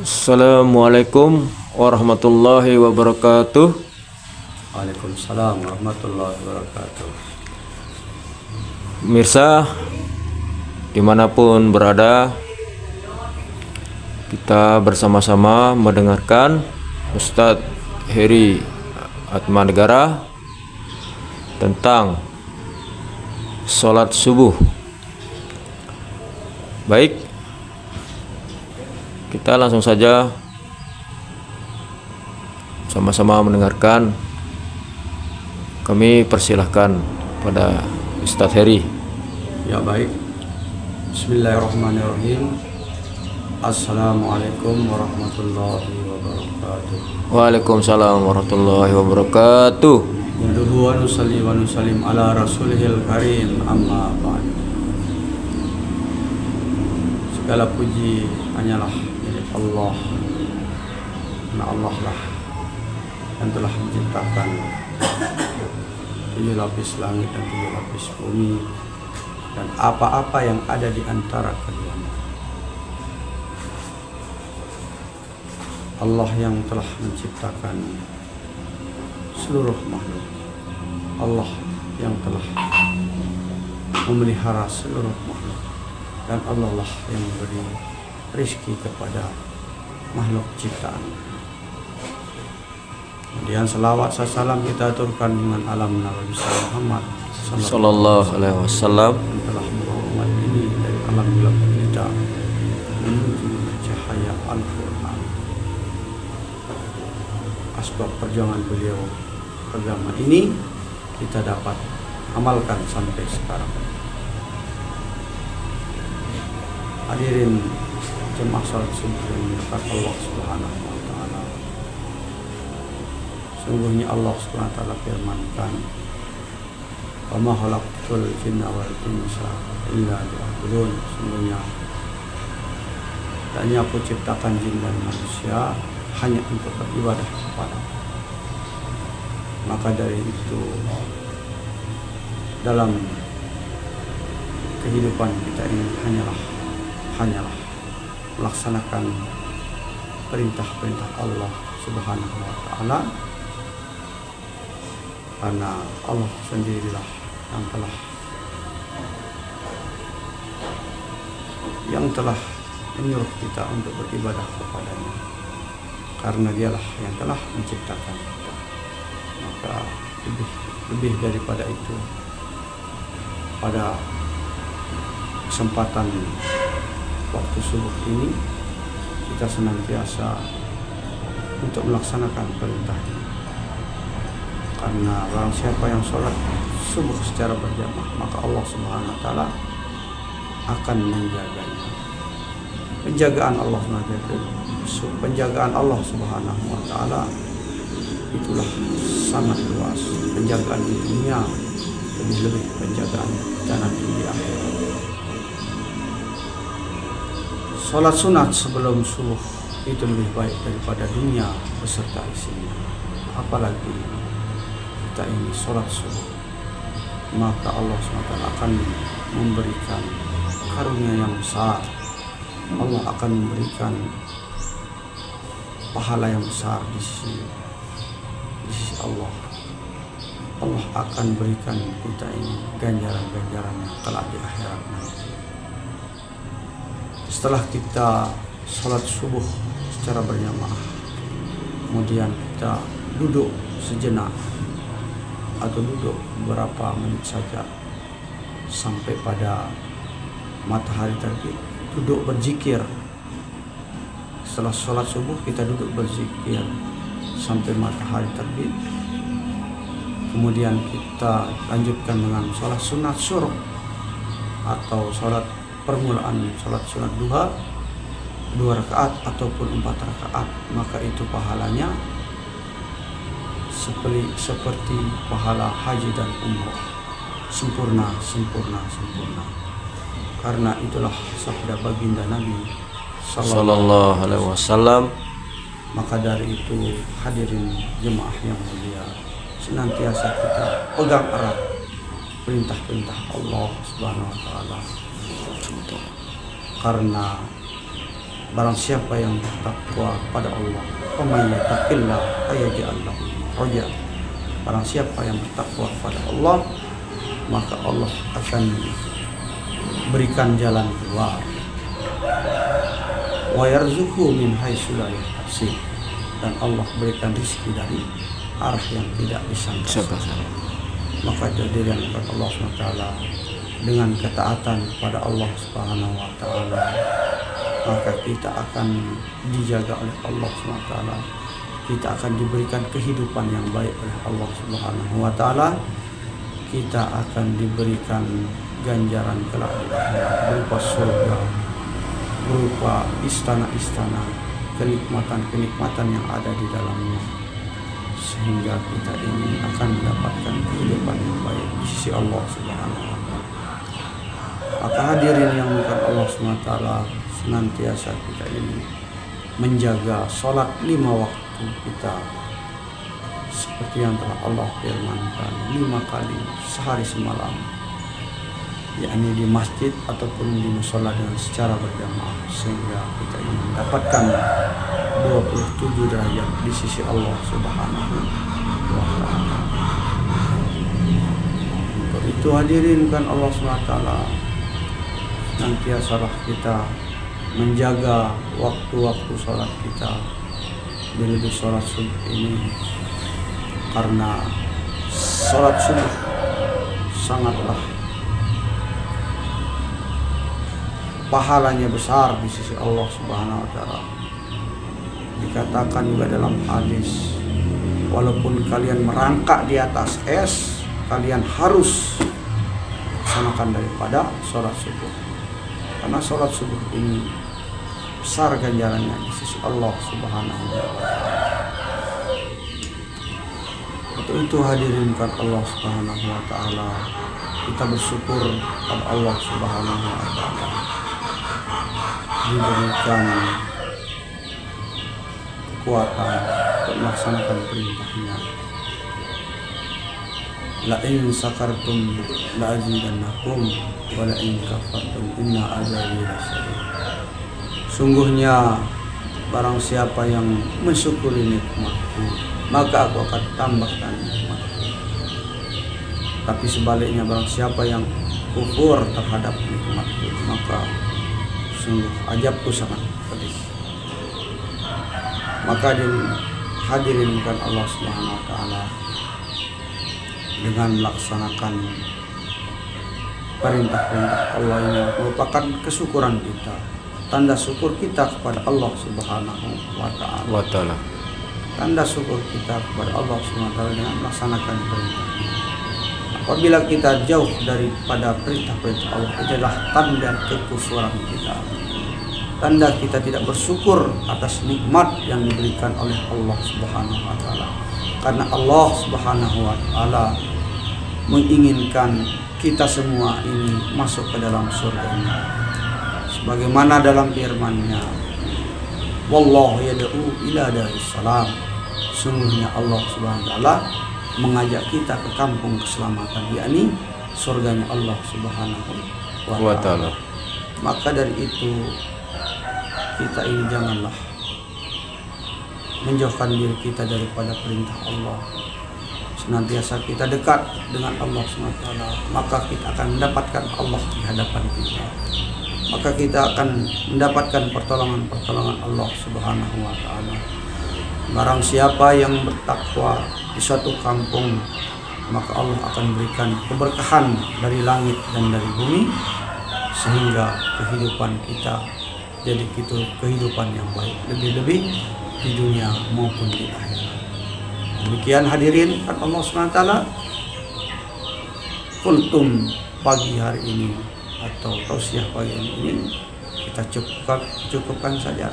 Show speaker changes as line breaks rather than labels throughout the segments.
Assalamualaikum warahmatullahi wabarakatuh.
Waalaikumsalam warahmatullahi wabarakatuh.
Mirsa, dimanapun berada, kita bersama-sama mendengarkan Ustadz Heri Atmanegara tentang sholat subuh. Baik, kita langsung saja sama-sama mendengarkan. Kami persilahkan pada Ustadz Heri.
Ya baik. Bismillahirrahmanirrahim. Assalamualaikum warahmatullahi wabarakatuh.
Waalaikumsalam warahmatullahi wabarakatuh.
Nahmaduhu wa nusalli wa nusallim ala rasulihil karim, amma ba'd. Segala puji hanyalah milik Allah. Karena Allah lah yang telah menciptakan 7 lapis langit dan 7 lapis bumi dan apa-apa yang ada di antara keduanya. Allah yang telah menciptakan seluruh makhluk. Allah yang telah memelihara seluruh makhluk. Dan Allah lah yang memberi rezeki kepada makhluk ciptaan. Kemudian selawat salam kita aturkan dengan alam Nabi Muhammad
Sallallahu alaihi wasallam
yang telah membawa umat ini dari alam gelap gulita menuju cahaya Al-Quran. Asbab perjuangan beliau agama ini kita dapat amalkan sampai sekarang. Hadirin jemaah salat subuh yang dimuliakan Allah Subhanahu wa taala. Sungguhnya Allah Subhanahu wa taala firmankan, "Wa ma khalaqtul jinna wal insa illa liya'budun." Sungguhnya hanya aku ciptakan jin dan manusia hanya untuk beribadah kepada. Maka dari itu dalam kehidupan kita ini hanyalah melaksanakan perintah-perintah Allah Subhanahu wa taala, karena Allah sendirilah yang telah menyuruh kita untuk beribadah kepadanya, karena dialah yang telah menciptakan kita. Maka lebih daripada itu, pada kesempatan waktu subuh ini kita senantiasa untuk melaksanakan perintahnya, karena barang siapa yang sholat subuh secara berjamaah maka Allah Subhanahu wa taala akan menjaganya. Penjagaan Allah Subhanahu wa taala itulah sangat luas. Penjagaan di dunia lebih penjagaan kita nanti di akhirat. Sholat sunat sebelum subuh itu lebih baik daripada dunia beserta isinya. Apalagi kita ini sholat subuh, maka Allah SWT akan memberikan karunia yang besar. Allah akan memberikan pahala yang besar di sisi Allah. Allah akan berikan kita ini ganjaran-ganjaran yang kelak di akhirat nanti. Setelah kita sholat subuh secara berjamaah, kemudian kita duduk sejenak atau duduk beberapa menit saja sampai pada matahari terbit, duduk berzikir. Setelah sholat subuh kita duduk berzikir sampai matahari terbit. Kemudian kita lanjutkan dengan sholat sunat syuruk atau sholat permulaan sholat sunat duha 2 rakaat ataupun 4 rakaat, maka itu pahalanya seperti pahala haji dan umrah, sempurna. Karena itulah sabda baginda Nabi
Sallallahu alaihi wasallam.
Maka dari itu hadirin jemaah yang mulia, senantiasa kita pegang erat perintah-perintah Allah Subhanahu wa taala. Karena barang siapa yang bertakwa pada Allah, "Faman yattaqillah yaj'al lahu makhraja." Barang siapa yang bertakwa pada Allah, maka Allah akan berikan jalan keluar. Wa yarzuqhu min haitsu la yahtasib. Dan Allah berikan rezeki dari arah yang tidak disangka. Maka jadilah Allah SWT dengan ketaatan kepada Allah Subhanahu wa taala, maka kita akan dijaga oleh Allah SWT. Kita akan diberikan kehidupan yang baik oleh Allah Subhanahu wa taala. Kita akan diberikan ganjaran kelak di akhirat berupa surga, berupa istana-istana, kenikmatan-kenikmatan yang ada di dalamnya, sehingga kita ini akan mendapatkan kehidupan yang baik di sisi Allah Subhanahu wa taala. Maka hadirin yang bukan Allah SWT, senantiasa kita ini menjaga sholat 5 waktu kita seperti yang telah Allah firmankan 5 kali sehari semalam, yakni di masjid ataupun di musola dengan secara berjamaah, sehingga kita ini mendapatkan 27 derajat di sisi Allah Subhanahu wa taala. Untuk itu hadirin kan Allah SWT, nantiasalah kita menjaga waktu-waktu sholat kita, lebih sholat subuh ini, karena sholat subuh sangatlah pahalanya besar di sisi Allah Subhanahu wa taala. Dikatakan juga dalam hadis, walaupun kalian merangkak di atas es, kalian harus laksanakan daripada sholat subuh, karena sholat subuh ini besar ganjarannya di sisi Allah Subhanahu wa taala. Untuk itu hadirin kan Allah Subhanahu wa taala, kita bersyukur pada Allah Subhanahu wa taala diberikan kekuatan untuk melaksanakan perintahnya. La in sakartum la azidannakum wa la in kafartum inna azabi lasyadid. Sungguhnya barang siapa yang mensyukuri nikmatku, maka aku akan tambahkan nikmatku. Tapi sebaliknya barang siapa yang kufur terhadap nikmatku, maka sungguh azabku sangat pedih. Maka hadirin bukan Allah Subhanahu wa taala, dengan melaksanakan perintah-perintah Allah ini merupakan kesyukuran kita, tanda syukur kita kepada Allah Subhanahu wa taala. Tanda syukur kita kepada Allah Subhanahu wa taala dengan melaksanakan perintahnya. Apabila kita jauh daripada perintah-perintah Allah, itu adalah tanda kekufuran kita, tanda kita tidak bersyukur atas nikmat yang diberikan oleh Allah Subhanahu wa taala. Karena Allah Subhanahu wa taala menginginkan kita semua ini masuk ke dalam surga-Nya. Sebagaimana dalam firman-Nya, wallahu yad'u ila daris salam. Sungguhnya Allah Subhanahu wa taala mengajak kita ke kampung keselamatan, yakni surganya Allah Subhanahu wa taala. Maka dari itu kita ini janganlah menjauhkan diri kita daripada perintah Allah. Senantiasa kita dekat dengan Allah SWT, maka kita akan mendapatkan Allah di hadapan kita. Maka kita akan mendapatkan pertolongan Allah Subhanahu wa taala. Barang siapa yang bertakwa di suatu kampung, maka Allah akan berikan keberkahan dari langit dan dari bumi, sehingga kehidupan kita jadi kehidupan yang baik, lebih-lebih di dunia maupun di akhirat. Demikian hadirin Allah SWT, kultum pagi hari ini atau tausiah pagi ini kita cukupkan saja.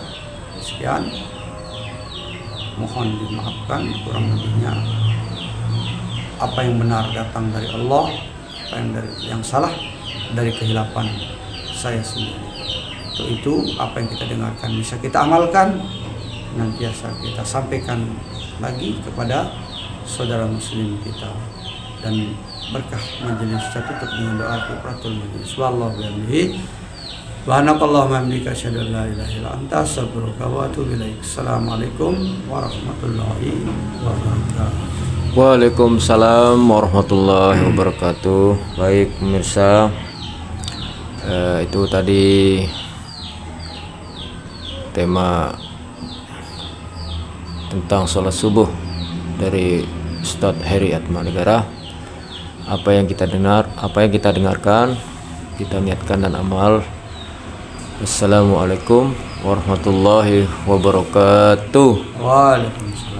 Sekian, mohon dimaafkan kurang lebihnya. Apa yang benar datang dari Allah, apa yang salah dari kehilapan saya sendiri. Untuk itu apa yang kita dengarkan bisa kita amalkan, nantiasa kita sampaikan lagi kepada saudara muslim kita, dan berkah majelis kita tutup dengan doa kifaratul majelis. Wallahu bihamdihi Subhanakallahumma wa bihamdika asyhadu an la ilaha illa anta astaghfiruka wa atubu ilaik. Assalamualaikum warahmatullahi wabarakatuh.
Waalaikumsalam warahmatullahi wabarakatuh. Baik pemirsa, itu tadi tema tentang sholat subuh dari Ustadz Heri Atmanegara. Apa yang kita dengarkan, kita niatkan dan amal. Assalamualaikum warahmatullahi wabarakatuh.
Waalaikumsalam.